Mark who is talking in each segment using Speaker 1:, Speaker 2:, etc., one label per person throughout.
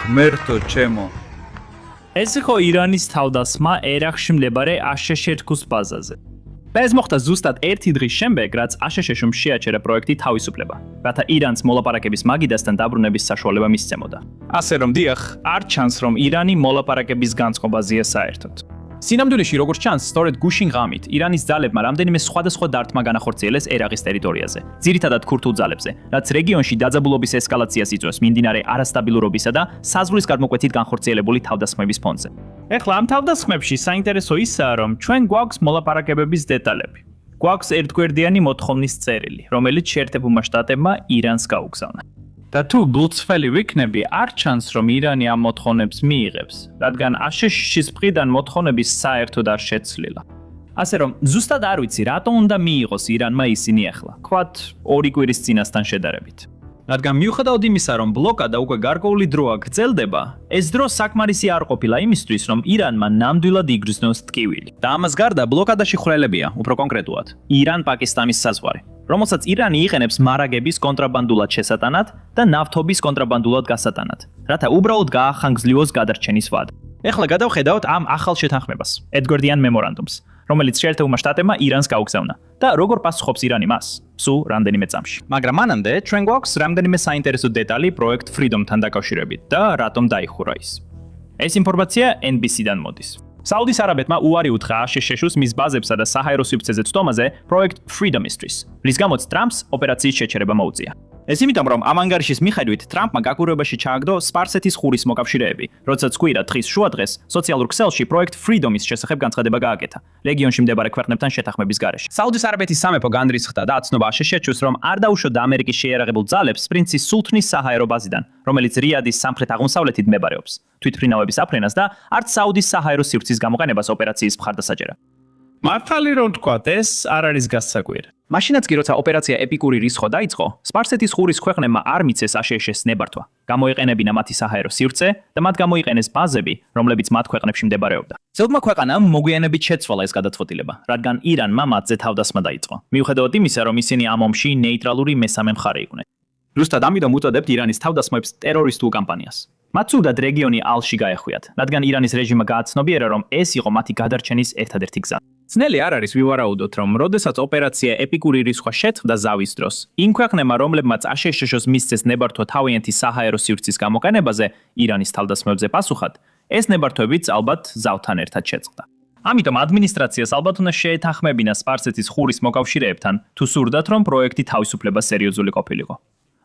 Speaker 1: ღმერთო ჩემო.
Speaker 2: ეს იყო ირანის თავდასხმა ერაყში მდებარე აშშ-2 ბაზაზე. და ეს მოხდა ზუსტად ერთი დღის შემდეგ, რაც აშშ-ში შეაჩერა პროექტი თავისუფლება, რათა ირანს მოლაპარაკების მაგიდასთან დაბრუნების საშუალება მისცემოდა. ასე რომ დიახ, არ ჩანს რომ ირანი მოლაპარაკების განწყობაზეა საერთოდ. სინამდვილეში როგორც ჩანს, სწორედ გუშინ ღამით ირანის ძალებმა რამდენიმე სხვადასხვა დარტყმა განახორციელეს ერაყის ტერიტორიაზე, ძირითადად ქურთულ ძალებზე, რაც რეგიონში დაძაბულობის ესკალაციას იწვევს მიმდინარე არასტაბილურობისა და საზღვრის გადმოკვეთით განხორციელებული თავდასხმების ფონზე. ეხლა ამ თავდასხმებში საინტერესო ისაა, რომ ჩვენ გვაქვს მოლაპარაკებების დეტალები. გვაქვს ერთგვერდიანი მოთხოვნის წერილი, რომელიც შეერთებულმა შტატებმა ირანს გაუგზავნა. და თუ გულწრფელი ვიქნები, არ ჩანს, რომ ირანი ამ მოთხოვნებს მიიღებს, რადგან აშშ-ის მხრიდან მოთხოვნების საერთოდ არ შეცვლილა. ასე რომ, ზუსტად არ ვიცი, რატო უნდა მიიღოს ირანმა ისინი ახლა, ვთქვათ, 2 კვირის წინასთან შედარებით. რადგან მიუხედავად იმისა, რომ ბლოკადა უკვე გარკვეული დროა გრძელდება, ეს დრო საკმარისი არ ყოფილა იმისთვის, რომ ირანმა ნამდვილად იგრძნოს ტკივილი. და ამას გარდა ბლოკადაში ხვრელებია, უფრო კონკრეტულად, ირან-პაკისტანის საზღვარი, რომელსაც ირანი იყენებს მარაგების კონტრაბანდულად შესატანად და ნავთობის კონტრაბანდულად გასატანად, რათა უბრალოდ გაახანგრძლივოს გადარჩენის ვადა. ეხლა გადავხედავთ ამ ახალ შეთანხმებას, ერთგვერდიან მემორანდუმს, რომელიც შეერთებულმა შტატებმა ირანს გაუგზავნა და როგორ პასუხობს ირანი მას, სულ რამდენიმე წამში. მაგრამ მანამდე ჩვენ გვაქვს რამდენიმე საინტერესო დეტალი პროექტ Freedom-თან დაკავშირებით და რატომ დაიხურა ის. ეს ინფორმაცია NBC-დან მოდის. საუდის არაბეთმა უარი უთხრა აშშ-ს მის ბაზებსა და საჰაერო სივრცეზე წვდომაზე პროექტ Freedom-ისთვის, რის გამოც ტრამპს ოპერაციის შეჩერება მოუწია. ეს იმიტომ, რომ ამ ანგარიშის მიხედვით ტრამპმა გაკურებაში ჩააგდო სპარსეთის ხურის მოკავშირეები, როდესაც კვირა დღის შუადღეს სოციალურ ქსელში პროექტ Freedom-ის შესახებ განცხადება გააკეთა რეგიონში მდებარე ქვეყნებთან შეთანხმების გარეშე. საუდის არაბეთის სამეფო განრისხდა და აცნობა აშშ-ს, რომ არ დაუშვოდა ამერიკის შეიარაღებულ ძალებს პრინცის სულთნის საჰაერო ბაზიდან, რომელიც რიადის სამხრეთ-აღმოსავლეთით მდებარეობს, თვითმფრინავების აფრენას და არც საუდის საჰაერო სივრცის გამოყენებას ოპერაციის მხარდასაჭერად. მართალი რომ ვთქვათ, ეს არ არის გასაკვირი. მაშინაც კი როცა ოპერაცია ეპიკური რისხვა დაიწყო, სპარსეთის ხურის ქვეყნებმა არ მიცეს აშშ-ს ნებართვა. გამოიყენებინა მათი საჰაერო სივრცე და მათ გამოიყენეს ბაზები, რომლებიც მათ ქვეყნებში მდებარეობდა. ძველმა ქვეყანამ მოგვიანებით შეცვალა ეს გადაწყვეტილება, რადგან ირანმა მათზე თავდასხმა დაიწყო. მიუხედავად იმისა, რომ ისინი ამ ომში ნეიტრალური მესამე მხარე იყვნენ. ზუსტად ამიტომ უწოდებთ ირანის თავდასხმებს ტერორისტულ კამპანიას. მათ სურდათ რეგიონი ალში გაეხვიათ, რადგან ირანის რეჟიმმა გააცნობიერა, რომ ეს იყო მათი გადარჩენის ერთადერთი გზა. ძნელი არ არის ვივარაუდოთ, რომ როდესაც ოპერაცია ეპიკური რისხვა შეწყდა ზავის დროს, იმ ქვეყნებმა, რომლებმაც აშშ-ს მისცეს ნებართვა თავიანთი საჰაერო სივრცის გამოყენებაზე ირანის თავდასხმებზე პასუხად, ეს ნებართვებიც ალბათ ზავთან ერთად შეწყდა. ამიტომ ადმინისტრაციას ალბათ უნდა შეეთანხმებინა სპარსეთის ხურის მოკავშირეებთან, თუ სურდათ, რომ პროექტი თავისუფლება სერიოზული ყოფილიყო.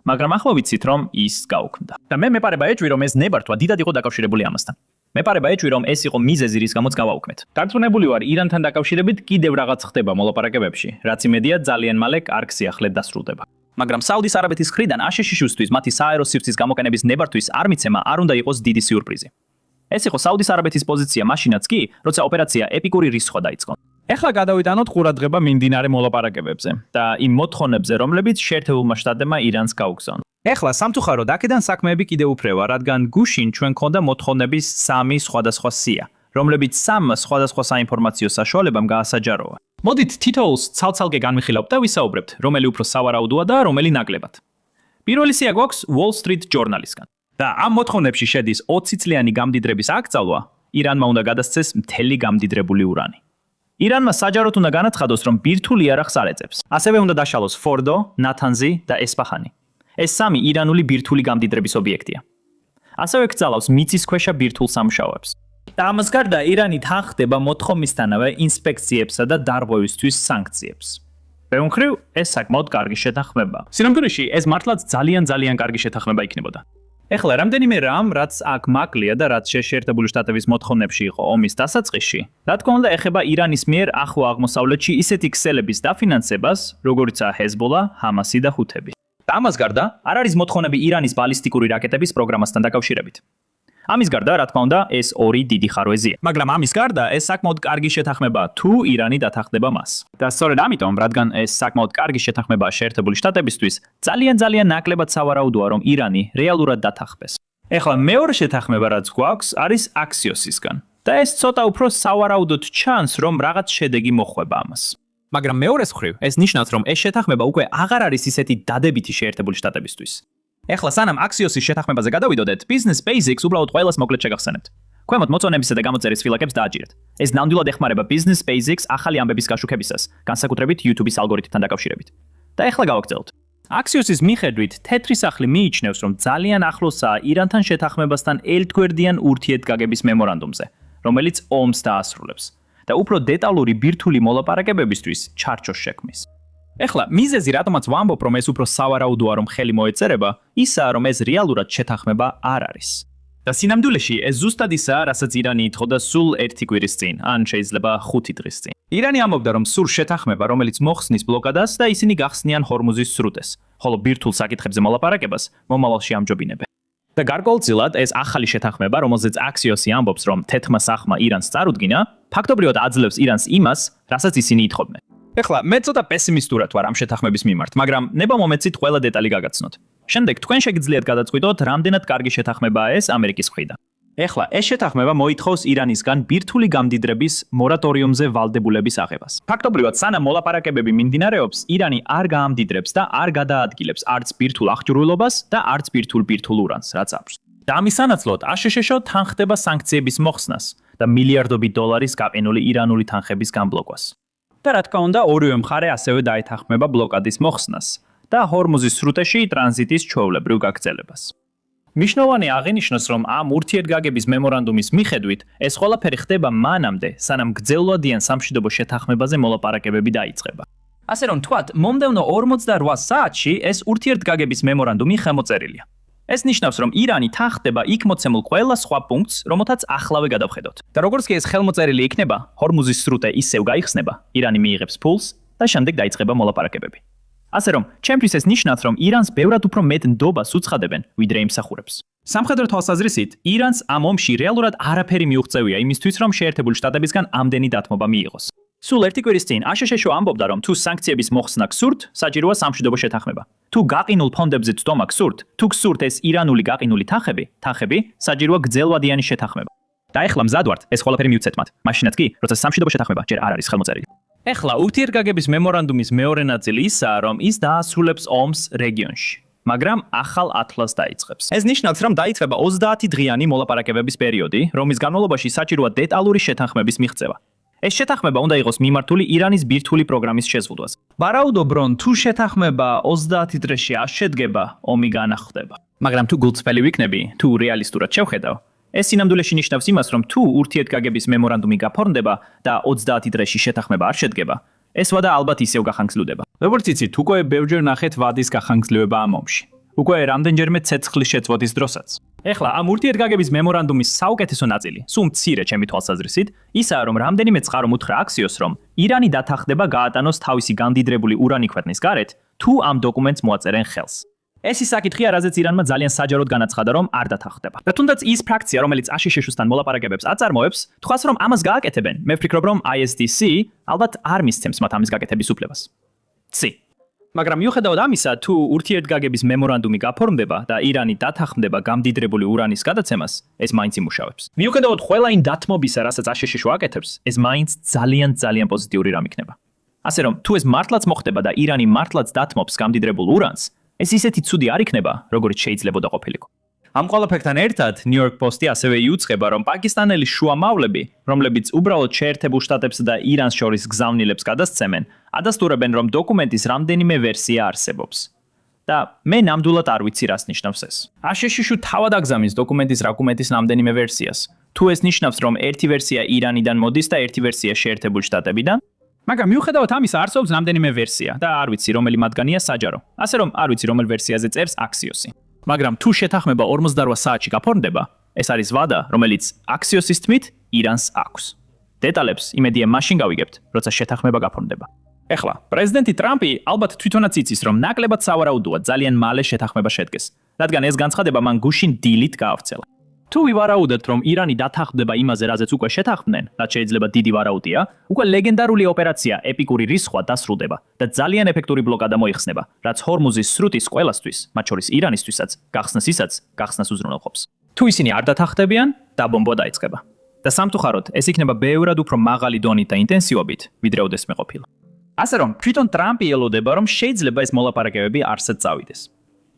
Speaker 2: მაგრამ ახლა ვიცით, რომ ის გაუქმდა. და მე მეპარება ეჭვი, რომ ეს ნებართვა დიდად იყო დაკავშირებული ამასთან. მეპარება ეჭვი, რომ ეს იყო მიზეზი, რის გამოც გავაუქმეთ. დარწმუნებული ვარ, ირანთან დაკავშირებით კიდევ რაღაც ხდება მოლაპარაკებებში, რაც იმედია ძალიან მალე კარგ სიახლედ დასრულდება. მაგრამ საუდის არაბეთის მხრიდან აშშ-ისთვის მათი საჰაერო სივრცის გამოყენების ნებართვის არ მიცემა არ უნდა იყოს დიდი სიურპრიზი. ეს იყო საუდის არაბეთის პოზიცია მაშინაც კი, როცა ოპერაცია ეპიკური რისხვა დაიწყო. ეხლა გადავიტანოთ ყურადღება მიმდინარე მოლაპარაკებებზე და იმ მოთხოვნებზე, რომლებიც შეერთებულმა შტატებმა ირანს გაუგზავნა. ეხლა სამწუხაროდ აქედან საქმეები კიდევ უფრევა, რადგან გუშინ ჩვენ გქონდა მოთხოვნების 3 სხვადასხვა სია, რომლებიც 3 სხვადასხვა საინფორმაციო საშუალებამ გაასაჯაროვა. მოდით თითოეულს ცალ-ცალკე განვიხილავთ და ვისაუბრებთ, რომელი უფრო სავარაუდოა და რომელი ნაკლებად. პირველი სია გვაქვს Wall Street Journal-ისგან. და ამ მოთხოვნებში შედის 20 წლიანი გამდიდრების აკრძალვა, ირანმა უნდა გადასცეს მთელი გამდიდრებული ურანი. ირანმა საჯაროდ უნდა განაცხადოს, რომ ბირთვული იარაღს არ ეწევს. ასევე უნდა დაშალოს ფორდო, ნათანზი და ესპაჰანი. ეს 3 ირანული ბირთვული გამდიდრების ობიექტია. ასევე კრძალავს მიწისქვეშა ბირთვულ სამუშაოებს. და ამას გარდა ირანი თან ხდება მოთხოვნისთანავე ინსპექციებსა და დარღვევისთვის სანქციებს. ბევრ მხრივ ეს საკმაოდ კარგი შეთანხმება. სინამდვილეში ეს მართლაც ძალიან კარგი შეთანხმება იქნებოდა. ეხლა რამდენიმე რამ, რაც აქ მაკლია და რაც შეერთებული შტატების მოთხოვნებში იყო ომის დასაწყისში, რა თქმა უნდა ეხება ირანის მიერ ახლო აღმოსავლეთში ისეთი ქსელების დაფინანსებას, როგორიცაა ჰეზბოლა, ჰამასი და ჰუთები. და ამას გარდა არ არის მოთხოვნები ირანის ბალისტიკური რაკეტების პროგრამასთან დაკავშირებით. ამის გარდა, რა თქმა უნდა, ეს 2 დიდი ხარვეზია. მაგრამ ამის გარდა, ეს საკმაოდ კარგი შეთანხმებაა, თუ ირანი დათანხმდება მას. და სწორედ ამიტომ, რადგან ეს საკმაოდ კარგი შეთანხმებაა შეერთებული შტატებისთვის, ძალიან ნაკლებად სავარაუდოა, რომ ირანი რეალურად დათანხმდეს. ეხლა მეორე შეთანხმება, რაც გვაქვს, არის Axios-ისგან. და ეს ცოტა უფრო სავარაუდოდ ჩანს, რომ რაღაც შედეგი მოხვება ამას. მაგრამ მეორეს მხრივ, ეს ნიშნავს, რომ ეს შეთანხმება უკვე აღარ არის ისეთი დადებითი შეერთებული შტატებისთვის. ეხლა სანამ Axios-ის შეთანხმებაზე გადავიდოდეთ, Business Basics უბრალოდ ყველას მოკლედ შეგახსენებთ. ქვემოთ მოწონებისა და გამოწერის ფილაკებს დააჭირეთ. ეს ნამდვილად ეხმარება Business Basics ახალი ამბების გაშუქებისას, განსაკუთრებით YouTube-ის ალგორითმთან დაკავშირებით. და ეხლა გავაგრძელოთ. Axios-ის მიხედვით, თეთრი სახლი მიიჩნევს, რომ ძალიან ახლოსაა ირანთან შეთანხმებასთან ერთგვერდიან ურთიერთგაგების მემორანდუმზე, რომელიც ომს დაასრულებს და უფრო დეტალური ბირთვული მოლაპარაკებებისთვის ჩარჩოს შექმნის. ეხლა მიზეზი, რატომაც ვამბობ, რომ ეს უფრო სავარაუდოა, რომ ხელი მოეწერება, ისაა, რომ ეს რეალურად შეთანხმება არ არის. და სინამდვილეში ეს ზუსტად ისაა, რასაც ირანი ითხოვდა სულ 1 კვირის წინ, ან შეიძლება 5 დღის წინ. ირანი ამბობდა, რომ სურს შეთანხმება, რომელიც მოხსნის ბლოკადას და ისინი გახსნიან ჰორმუზის სრუტეს, ხოლო ბირთვულ საკითხებზე მოლაპარაკებას მომავალში ამჯობინებენ. და გარკვეულწილად ეს ახალი შეთანხმება, რომელზეც Axios-ი ამბობს, რომ თეთრმა სახლმა ირანს წარუდგინა, ფაქტობრივად აძლევს ირანს იმას, რასაც ისინი ითხოვდნენ. ეხლა მე ცოტა პესიმისტურად ვარ ამ შეთანხმების მიმართ, მაგრამ ნება მომეცით ყველა დეტალი გაგაცნოთ. შემდეგ თქვენ შეგიძლიათ გადაწყვიტოთ, რამდენად კარგი შეთანხმებაა ეს ამერიკის მხრიდან. ეხლა ეს შეთანხმება მოითხოვს ირანისგან ბირთვული გამდიდრების მორატორიუმზე ვალდებულების აღებას. ფაქტობრივად, სანამ მოლაპარაკებები მიმდინარეობს, ირანი არ გაამდიდრებს და არ გადაადგილებს არც ბირთვულ აღჭურვილობას და არც ბირთვულ ურანს, რაც აქვს. და ამის სანაცვლოდ აშშ თან ხდება სანქციების მოხსნას და მილიარდობით დოლარის გაყინული ირანული თანხების გამბლოკვას. და რა თქმა უნდა, ორივე მხარე ასევე დაეთანხმება ბლოკადის მოხსნას და ჰორმუზის სრუტეში ტრანზიტის ჩვეულებრივ გაგრძელებას. მნიშვნელოვანი აღინიშნოს, რომ ამ ურთიერთგაგების მემორანდუმის მიხედვით ეს ყველაფერი ხდება მანამდე, სანამ გრძელვადიან სამშვიდობო შეთანხმებაზე მოლაპარაკებები დაიწყება. ასე რომ თქვათ, მომდევნო 48 საათში ეს ურთიერთგაგების მემორანდუმი ხელმოწერილია. ეს ნიშნავს, რომ ირანი თან ხდება იქ მოცემულ ყველა სხვა პუნქტს, რომელთაც ახლავე გადავხედოთ. და როგორც კი ეს ხელმოწერილი იქნება, ჰორმუზის სრუტე ისევ გაიხსნება, ირანი მიიღებს ფულს და შემდეგ დაიწყება მოლაპარაკებები. ასე რომ, ჩემთვის ეს ნიშნავს, რომ ირანს ბევრად უფრო მეტ ნდობას უცხადებენ, ვიდრე იმსახურებს. სამხედრო თვალსაზრისით, ირანს ამ ომში რეალურად არაფერი მიუღწევია იმისთვის, რომ შეერთებული შტატებისგან ამდენი დათმობა მიიღოს. სულ 1 კვირის წინ აშშ ამბობდა, რომ თუ სანქციების მოხსნა გსურთ, საჭიროა სამშვიდობო შეთანხმება. თუ გაყინულ ფონდებზე წვდომა გსურთ, თუ გსურთ ეს ირანული გაყინული თანხები, საჭიროა გრძელვადიანი შეთანხმება. და ეხლა მზად ვართ ეს ყველაფერი მივცეთ მათ, მაშინაც კი, როცა სამშვიდობო შეთანხმება ჯერ არ არის ხელმოწერილი. ეხლა ურთიერთგაგების მემორანდუმის მეორე ნაწილი ისაა, რომ ის დაასრულებს ომს რეგიონში, მაგრამ ახალ ათლას დაიწყებს. ეს ნიშნავს, რომ დაიწყება 30 დღიანი მოლაპარაკებების პერიოდი, რომლის განმავლობაში საჭიროა დეტალური შეთანხმების მიღწევა. ეს შეთანხმება უნდა იყოს მიმართული ირანის ბირთვული პროგრამის შეზღუდვაზე. ვარაუდობ, რომ თუ შეთანხმება 30 დღეში არ შედგება, ომი განახლდება. მაგრამ თუ გულწრფელი ვიქნები, თუ რეალისტურად შევხედავ, ეს სინამდვილეში ნიშნავს იმას, რომ თუ ურთიერთგაგების მემორანდუმი გაფორმდება და 30 დღეში შეთანხმება არ შედგება, ეს ვადა ალბათ ისევ გახანგრძლივდება. როგორც იცით, უკვე ბევრჯერ ნახეთ ვადის გახანგრძლივება ამ ომში. უკვე რამდენჯერმე ცეცხლის შეწვდის დროსაც. ეხლა ამ ურთიერთგაგების მემორანდუმის საუკეთესო ნაწილი, სულ მცირე ჩემი თვალსაზრისით, ისაა, რომ რამდენიმე წყარო უთხრა Axios, რომ ირანი დათანხმდება გაატანოს თავისი გამდიდრებული ურანი ქვეყნის გარეთ, თუ ამ დოკუმენტს მოაწერენ ხელს. ეს ის საკითხია, რაზეც ირანმა ძალიან საჯაროდ განაცხადა, რომ არ დათანხმდება. და თუნდაც ის ფრაქცია, რომელიც აშშ-სთან მოლაპარაკებებს აწარმოებს, თქვას, რომ ამას გააკეთებენ, მე ვფიქრობ, რომ ISDC ალბათ არ მისცემს მათ ამის გაკეთების უფლებას. ცი. მაგრამ მიუხედავად ამისა, თუ ურთიერთგაგების მემორანდუმი გაფორმდება და ირანი დათანხმდება გამდიდრებული ურანის გადაცემას, ეს მაინც იმუშავებს. მიუხედავად ყველა იმ დათმობისა, რასაც აშშ აკეთებს, ეს მაინც ძალიან პოზიტიური რამ იქნება. ასე რომ, თუ ეს მართლაც მოხდება და ირანი მართლაც დათმობს გამდიდრებულ ურანს, ეს ისეთი ცუდი არ იქნება, როგორც შეიძლებოდა ყოფილიყო. ამ ყველაფერთან ერთად, New York Post-ი ასევე იუწყება, რომ პაკისტანელი შუამავლები, რომლებიც უბრალოდ შეერთებულ შტატებსა და ირანს შორის გზავნილებს გადასცემენ, ადასტურებენ, რომ დოკუმენტის რამდენიმე ვერსია არსებობს. და მე ნამდვილად არ ვიცი, რას ნიშნავს ეს. აშშ თავად აგზავნის დოკუმენტის რაკუმენტის რამდენიმე ვერსიას. თუ ეს ნიშნავს, რომ ერთი ვერსია ირანიდან მოდის და ერთი ვერსია შეერთებულ შტატებიდან, მაგრამ მიუხედავად ამისა, არსებობს რამდენიმე ვერსია და არ ვიცი, რომელი მათგანია საჯარო. ასე რომ, არ ვიცი, რომელ ვერსიაზე წერს Axios-ი. მაგრამ თუ შეთანხმება 48 საათში გაფორმდება, ეს არის ვადა, რომელიც Axios-ის თქმით ირანს აქვს. დეტალებს იმედია მაშინ გავიგებთ, როცა შეთანხმება გაფორმდება. ეხლა, პრეზიდენტი ტრამპი ალბათ თვითონაც იცის, რომ ნაკლებად სავარაუდოა ძალიან მალე შეთანხმება შედგეს, რადგან ეს განცხადება მან გუშინ დილით გაავრცელა. თუ ვივარაუდებთ, რომ ირანი დათანხმდება იმაზე, რაზეც უკვე შეთანხმდნენ, რაც შეიძლება დიდი ვარაუდია, უკვე ლეგენდარული ოპერაცია ეპიკური რისხვა დასრულდება და ძალიან ეფექტური ბლოკადა მოიხსნება, რაც ჰორმუზის სრუტის ყველასთვის, მათ შორის ირანისთვისაც, გახსნას უზრუნველყოფს. თუ ისინი არ დათანხმდებიან, დაბომბვა დაიწყება. და სამწუხაროდ, ეს იქნება ბევრად უფრო მაღალი დონით და ინტენსივობით, ვიდრე ოდესმე ყოფილა. ასე რომ, თვითონ ტრამპი ელოდება, რომ შეიძლება ეს მოლაპარაკებები არსად წავიდეს.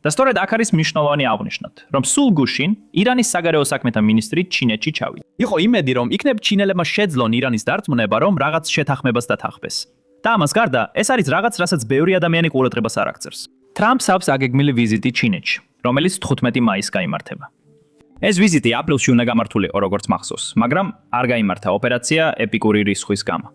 Speaker 2: და სწორედ აქ არის მნიშვნელოვანი აღნიშნოთ, რომ სულ გუშინ ირანის საგარეო საქმეთა მინისტრი ჩინეთში ჩავიდა. იყო იმედი, რომ იქნებ ჩინელებმა შეძლონ ირანის დარწმუნება, რომ რაღაც შეთანხმებას დათანხმდეს. და ამას გარდა, ეს არის რაღაც, რასაც ბევრი ადამიანი ყურადღებას არ აქცევს. ტრამპს აქვს აგეგმილი ვიზიტი ჩინეთში, რომელიც 15 მაისს გაიმართება. ეს ვიზიტი აპრილში უნდა გამართულიყო, როგორც მახსოვს, მაგრამ არ გაიმართა ოპერაცია ეპიკური რისხვის გამო.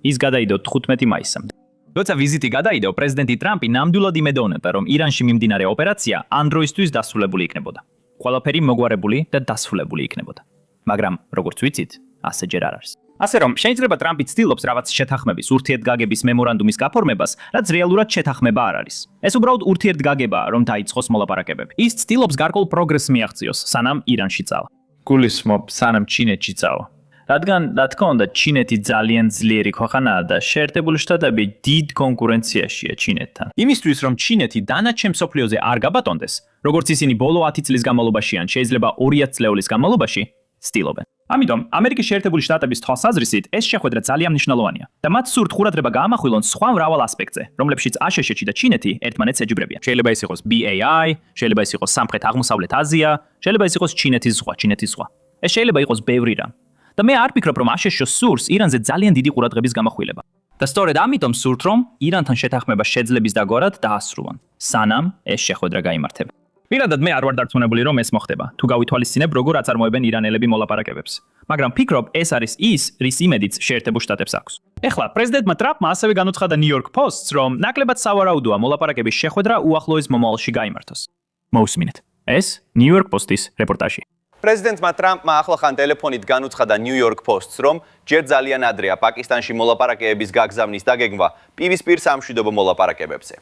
Speaker 2: ის გადაიდო 15 მაისამდე. როცა ვიზიტი გადაიდო, პრეზიდენტი ტრამპი ნამდვილად იმედოვნებდა, რომ ირანში მიმდინარე ოპერაცია ამ დროისთვის დასრულებული იქნებოდა. ყველაფერი მოგვარებული და დასრულებული იქნებოდა. მაგრამ, როგორც ვიცით, ასე ჯერ არ არის. ასე რომ, შეიძლება ტრამპი ცდილობს რაღაც შეთანხმების ურთიერთგაგების მემორანდუმის გაფორმებას, რაც რეალურად შეთანხმება არ არის. ეს უბრალოდ ურთიერთგაგებაა, რომ დაიწყოს მოლაპარაკებები. ის ცდილობს გარკვეულ პროგრესს მიაღწიოს, სანამ ირანში წავა. გულისხმობ, სანამ ჩინეთში წავა. რადგან, რა თქმა უნდა, ჩინეთი ძალიან ძლიერი ქვეყანაა და შეერთებული შტატები დიდ კონკურენციაშია ჩინეთთან. იმისთვის, რომ ჩინეთი დანარჩენ მსოფლიოზე არ გაბატონდეს, როგორც ისინი ბოლო 10 წლის განმავლობაში ან შეიძლება 200 წლეულის განმავლობაში ცდილობენ. ამიტომ, ამერიკის შეერთებული შტატების თვალსაზრისით ეს შეხვედრა ძალიან მნიშვნელოვანია და მათ სურთ ყურადღება გაამახვილონ სხვა მრავალ ასპექტზე, რომლებშიც აშშ-ში და ჩინეთი ერთმანეთს ეჯიბრებიან. შეიძლება ის იყოს BAI, შეიძლება ის იყოს სამხრეთ-აღმოსავლეთ აზია, შეიძლება ის იყოს ჩინეთის ზღვა. ეს შეიძლება იყოს ბევრი რამ. და მე არ ვფიქრობ, რომ აშშ სურს ირანზე ძალიან დიდი ყურადღების გამახვილება. და სწორედ ამიტომ სურთ, რომ ირანთან შეთანხმება შეძლების დაგვარად დაასრულონ, სანამ ეს შეხვედრა გაიმართება. პირადად მე არ ვარ დარწმუნებული, რომ ეს მოხდება, თუ გავითვალისწინებ, როგორ აწარმოებენ ირანელები მოლაპარაკებებს. მაგრამ ვფიქრობ, ეს არის ის, რის იმედიც შეერთებულ შტატებს აქვს. ეხლა, პრეზიდენტმა ტრამპმა ასევე განუცხადა New York Post-ს, რომ ნაკლებად სავარაუდოა მოლაპარაკების შეხვედრა უახლოეს მომავალში გაიმართოს. მოусმინეთ. ეს New York Post-ის რეპორტაჟი.
Speaker 1: პრეზიდენტმა ტრამპმა ახლახან ტელეფონით განუცხადა New York Post-ს, რომ ჯერ ძალიან ადრეა პაკისტანში მოლაპარაკებების გაგზავნის დაგეგმვა პირისპირ სამშვიდობო მოლაპარაკებებზე.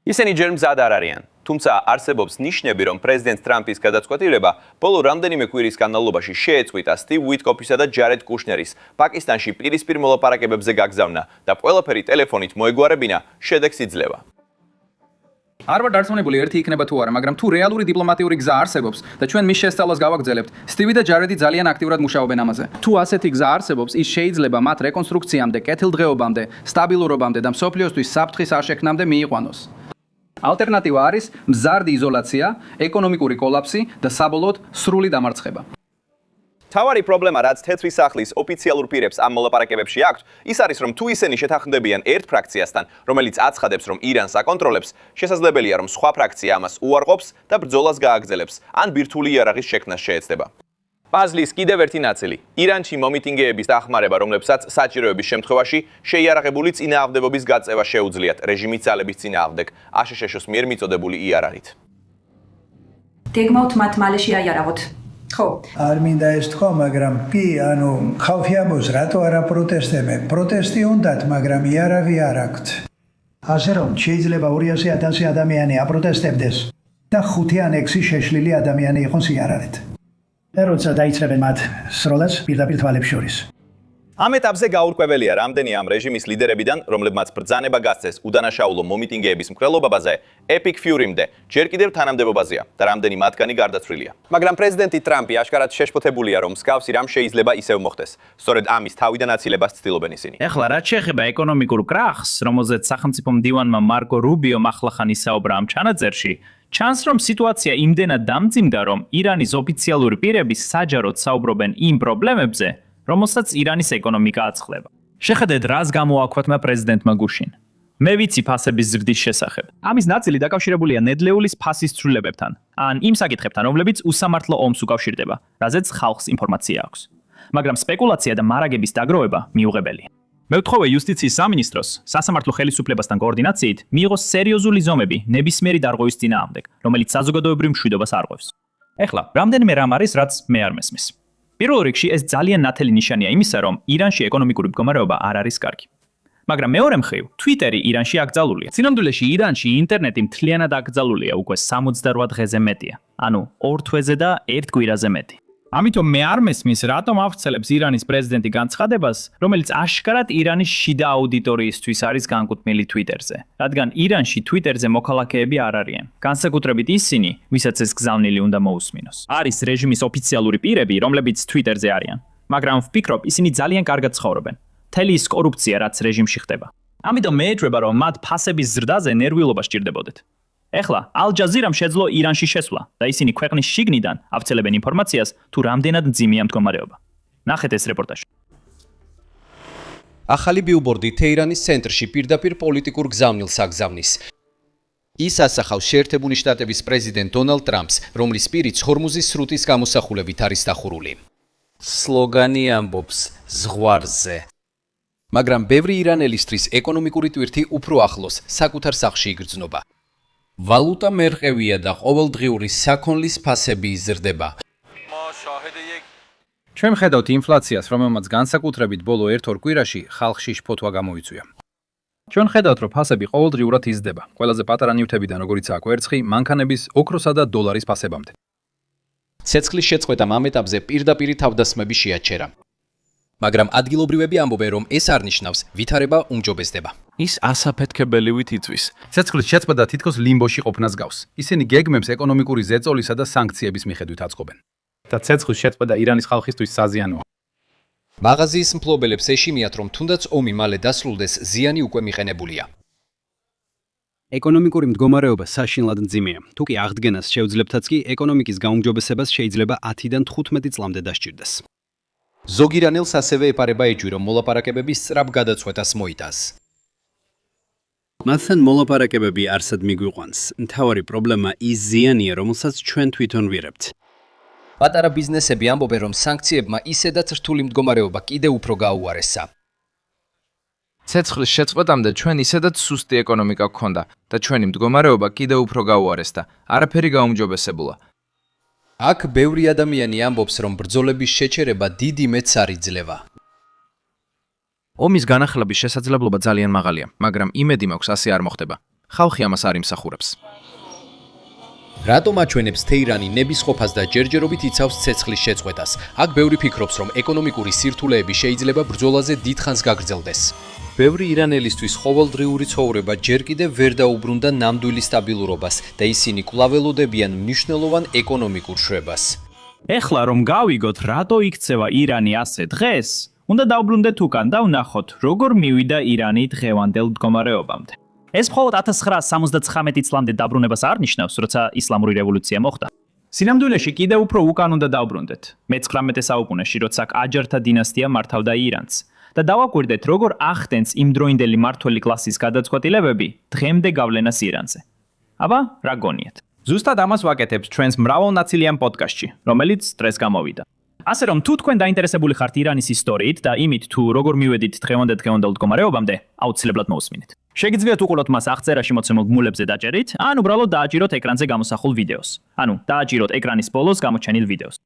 Speaker 1: ისინი ჯერ მზად არ არიან, თუმცა არსებობს ნიშნები, რომ პრეზიდენტ ტრამპის გადაწყვეტილება ბოლო რამდენიმე კვირის განმავლობაში შეეწყვიტა სტივ უიტკოფისა და ჯარედ კუშნერის პაკისტანში პირისპირ მოლაპარაკებებზე გაგზავნა და ყველაფერი ტელეფონით მოეგვარებინა შედეგს იძლევა.
Speaker 3: არ ვარ დარწმუნებული ერთი იქნება თუ არა, მაგრამ თუ რეალური დიპლომატიური გზა არსებობს და ჩვენ მის შესწავლას გავაგრძელებთ, სტივი და ჯარედი ძალიან აქტიურად მუშაობენ ამაზე. თუ ასეთი გზა არსებობს, ის შეიძლება მათ რეკონსტრუქციამდე, კეთილდღეობამდე, სტაბილურობამდე და მსოფლიოსთვის საფრთხის არშექმნამდე მიიყვანოს. ალტერნატივა არის მზარდი იზოლაცია, ეკონომიკური კოლაფსი და საბოლოოდ სრული დამარცხება.
Speaker 1: თავარი პრობლემა, რაც თეთრი სახლის ოფიციალურ პირებს ამ მოლაპარაკებებში აქვთ, ის არის, რომ თუ ისინი შეთანხმდებიან ერთ ფრაქციასთან, რომელიც აცხადებს, რომ ირანს აკონტროლებს, შესაძლებელია, რომ სხვა ფრაქცია ამას უარყოფს და ბრძოლას გააგრძელებს, ან ბირთვული იარაღის შექმნას შეეცდება. პაზლის კიდევ ერთი ნაწილი. ირანში მომიტინგეების დახმარება, რომლებსაც საჭიროების შემთხვევაში შეიარაღებული წინააღმდეგობის გაწევა შეუძლიათ რეჟიმის ძალების წინააღმდეგ, აშშ-ს მიერ მიწოდებული იარაღით.
Speaker 4: გეგმავთ მათ მალე შეაიარაღოთ. ხო.
Speaker 5: არ მინდა ეს თქვა, მაგრამ კი, ხალხი ამბობს, რატო არა პროტესტებენ? პროტესტი უნდათ, მაგრამ იარაღი არ აქვთ. ასე რომ, შეიძლება 200,000 ადამიანი აპროტესტებდეს და 5 ან 6 შეშლილი ადამიანი იყოს იარაღით. და როცა დაიწყებენ მათ სროლას პირდაპირ თვალებს შორის.
Speaker 1: ამ ეტაპზე გაურკვეველია, რამდენი ამ რეჟიმის ლიდერებიდან, რომლებმაც ბრძანება გასცეს უდანაშაულო მომიტინგეების მკვლელობაზე, Epic Fury-მდე, ჯერ კიდევ თანამდებობაზეა და რამდენი მათგანი გარდაცვლილია. მაგრამ პრეზიდენტი ტრამპი აშკარად შეშფოთებულია, რომ მსგავსი რამ შეიძლება ისევ მოხდეს. სწორედ ამის თავიდან აცილებას ცდილობენ ისინი.
Speaker 2: ეხლა რაც შეეხება ეკონომიკურ კრახს, რომელზეც სახელმწიფო მდივანმა მარკო რუბიომ ახლახან ისაუბრა ამ ჩანაწერში, ჩანს, რომ სიტუაცია იმდენად დამძიმდა, რომ ირანის ოფიციალური პირები საჯაროდ საუბრობენ იმ პრობლემებზე, რომელსაც ირანის ეკონომიკა აწყლება. შეხედეთ, რას გამოაქვათმა პრეზიდენტმა გუშინ. მე ვიცი ფასების ზრდის შესახებ. ამის ნაწილი დაკავშირებულია ნედლეულის ფასის ცვლილებებთან, ან იმ საკითხებთან, რომლებიც უსამართლო ომს უკავშირდება, რაზეც ხალხს ინფორმაცია აქვს. მაგრამ სპეკულაცია და მარაგების დაგროვება მიუღებელია. მე ვთხოვე იუსტიციის სამინისტროს, სასამართლო ხელისუფლებასთან კოორდინაციით, მიიღოს სერიოზული ზომები ნებისმიერი დარღვევის წინააღმდეგ, რომელიც საზოგადოებრივ მშვიდობას არღვევს. ეხლა, რამდენიმე რამ არის, რაც მე არ მესმის. პირველ რიგში ეს ძალიან ნათელი ნიშანია იმისა, რომ ირანში ეკონომიკური მდგომარეობა არ არის კარგი. მაგრამ მეორე მხრივ, Twitter-ი ირანში აკრძალულია. სინამდვილეში ირანში ინტერნეტი მთლიანად აკრძალულია უკვე 68 დღეზე მეტია. ანუ 2 თვეზე და 1 კვირაზე მეტი. ამიტომ მე არ მესმის, რატომ ავრცელებს ირანის პრეზიდენტი განცხადებას, რომელიც აშკარად ირანის შიდა აუდიტორიისთვის არის განკუთვნილი Twitter-ზე. რადგან ირანში Twitter-ზე მოქალაქეები არ არიან. განსაკუთრებით ისინი, ვისაც ეს გზავნილი უნდა მოусმინოს. არის რეჟიმის ოფიციალური პირები, რომლებიც Twitter-ზე არიან. მაგრამ ვფიქრობ, ისინი ძალიან კარგად ცხოვრობენ. მთელი ის კორუფცია, რაც რეჟიმში ხდება. ამიტომ მე ეჭვება, რომ მათ ფასების ზრდაზე ნერვიულობა სჭირდებოდეთ. ეხლა ალ-ჯაზირამ შეძლო ირანში შესვლა და ისინი ქვეყნის შიგნიდან ავრცელებენ ინფორმაციას თუ რამდენად მძიმეა მდგომარეობა. ნახეთ ეს რეპორტაჟი.
Speaker 6: ახალი ბილბორდი თეირანის ცენტრში პირდაპირ პოლიტიკურ გზავნილს აგზავნის. ის ასახავს შეერთებული შტატების პრეზიდენტ დონალდ ტრამპს, რომლის პირიც ჰორმუზის სრუტის გამოსახულებით არის დახურული. სლოგანი ამბობს ზღვარზე. მაგრამ ბევრი ირანელისთვის ეკონომიკური ტვირთი უფრო ახლოს, საკუთარ სახლში იგრძნობა. ვალუტა მერყევია და ყოველდღიური საქონლის ფასები იზრდება.
Speaker 3: ჩვენ ხედავთ ინფლაციას, რომელმაც განსაკუთრებით ბოლო 1-2 კვირაში ხალხში შფოთვა გამოიწვია. ჩვენ ხედავთ, რომ ფასები ყოველდღიურად იზრდება. ყველაზე პატარა ნივთებიდან, როგორიცაა კვერცხი, მანქანების, ოქროსა და დოლარის ფასებამდე.
Speaker 6: ცეცხლის შეწყვეტამ ამ ეტაპზე პირდაპირი თავდასხმები შეაჩერა. მაგრამ ადგილობრივები ამბობენ, რომ ეს არ ნიშნავს, ვითარება უმჯობესდება.
Speaker 7: ის ასაფეთქებელივით იწვის.
Speaker 3: ცეცხლის შეწყვეტა თითქოს ლიმბოში ყოფნას გავს. ისინი გეგმებს ეკონომიკური ზეწოლისა და სანქციების მიხედვით აწყობენ. და ცეცხლის შეწყვეტა ირანის ხალხისთვის საზიანოა.
Speaker 6: მაღაზიის მფლობელებს ეშინიათ, რომ თუნდაც ომი მალე დასრულდეს, ზიანი უკვე მიყენებულია.
Speaker 8: ეკონომიკური მდგომარეობა საშინლად მძიმეა. თუ კი აღდგენას შეუძლებთაც კი ეკონომიკის გაუმჯობესებას შეიძლება 10-დან 15 წლამდე დასჭირდეს.
Speaker 6: ზოგ ირანელს ასევე ეპარება ეჭვი, რომ მოლაპარაკებების სწრაფ გადაწყვეტას მოიტანს.
Speaker 8: მათთან მოლაპარაკებები არსად მიგვიყვანს. მთავარი პრობლემა ის ზიანია, რომელსაც ჩვენ თვითონ ვიღებთ.
Speaker 6: პატარა ბიზნესები ამბობენ, რომ სანქციებმა ისედაც რთული მდგომარეობა კიდევ უფრო გაუარესა.
Speaker 7: ცეცხლის შეწყვეტამდე ჩვენ ისედაც სუსტი ეკონომიკა გქონდა და ჩვენი მდგომარეობა კიდევ უფრო გაუარესდა. არაფერი გაუმჯობესებულა.
Speaker 6: აქ ბევრი ადამიანი ამბობს, რომ ბრძოლების შეჩერება დიდი მეც არ იძლევა.
Speaker 7: ომის განახლების შესაძლებლობა ძალიან მაღალია, მაგრამ იმედი მაქვს ასე არ მოხდება. ხალხი ამას არ იმსახურებს.
Speaker 6: რატომ აჩვენებს თეირანი ნებისყოფას და ჯერჯერობით იცავს ცეცხლის შეწყვეტას? აქ ბევრი ფიქრობს, რომ ეკონომიკური სირთულეები შეიძლება ბრძოლაზე დიდხანს გაგრძელდეს. ბევრი ირანელისთვის ყოველდღიური ცხოვრება ჯერ კიდევ ვერ დაუბრუნდა ნამდვილი სტაბილურობას და ისინი კვლავ ელოდებიან მნიშვნელოვან ეკონომიკურ შრებას.
Speaker 2: ეხლა რომ გავიგოთ, რატო იქცევა ირანი ასე დღეს, უნდა დავბრუნდეთ უკან და ვნახოთ, როგორ მივიდა ირანი დღევანდელ მდგომარეობამდე. ეს მხოლოდ 1979 წლამდე დაბრუნებას არ ნიშნავს, როცა ისლამური რევოლუცია მოხდა. სინამდვილეში კიდევ უფრო უკან უნდა დავბრუნდეთ. მე-19 საუკუნეში, როცა ყაჯართა დინასტია მართავდა ირანს. და დავაკვირდეთ, როგორ ახდენს იმდროინდელი მმართველი კლასის გადაწყვეტილებები დღემდე გავლენას ირანზე. აბა, რა გონიათ? ზუსტად ამას ვაკეთებთ ჩვენს მრავალნაცილიან პოდკასტში, რომელიც დღეს გამოვიდა. ასე რომ თუ თქვენ დაინტერესებული ხართ ირანის ისტორიით და იმით თუ როგორ მივედით დღევანდელ მდგომარეობამდე, აუცილებლად მოусმინეთ. შეგიძლიათ უყუროთ მას აღწერაში მოცემულ გმულებზე დაჭერით, ან უბრალოდ დააჭიროთ ეკრანზე გამოსახულ ვიდეოს. ანუ დააჭიროთ ეკრანის ბოლოს გამოჩენილ ვიდეოს.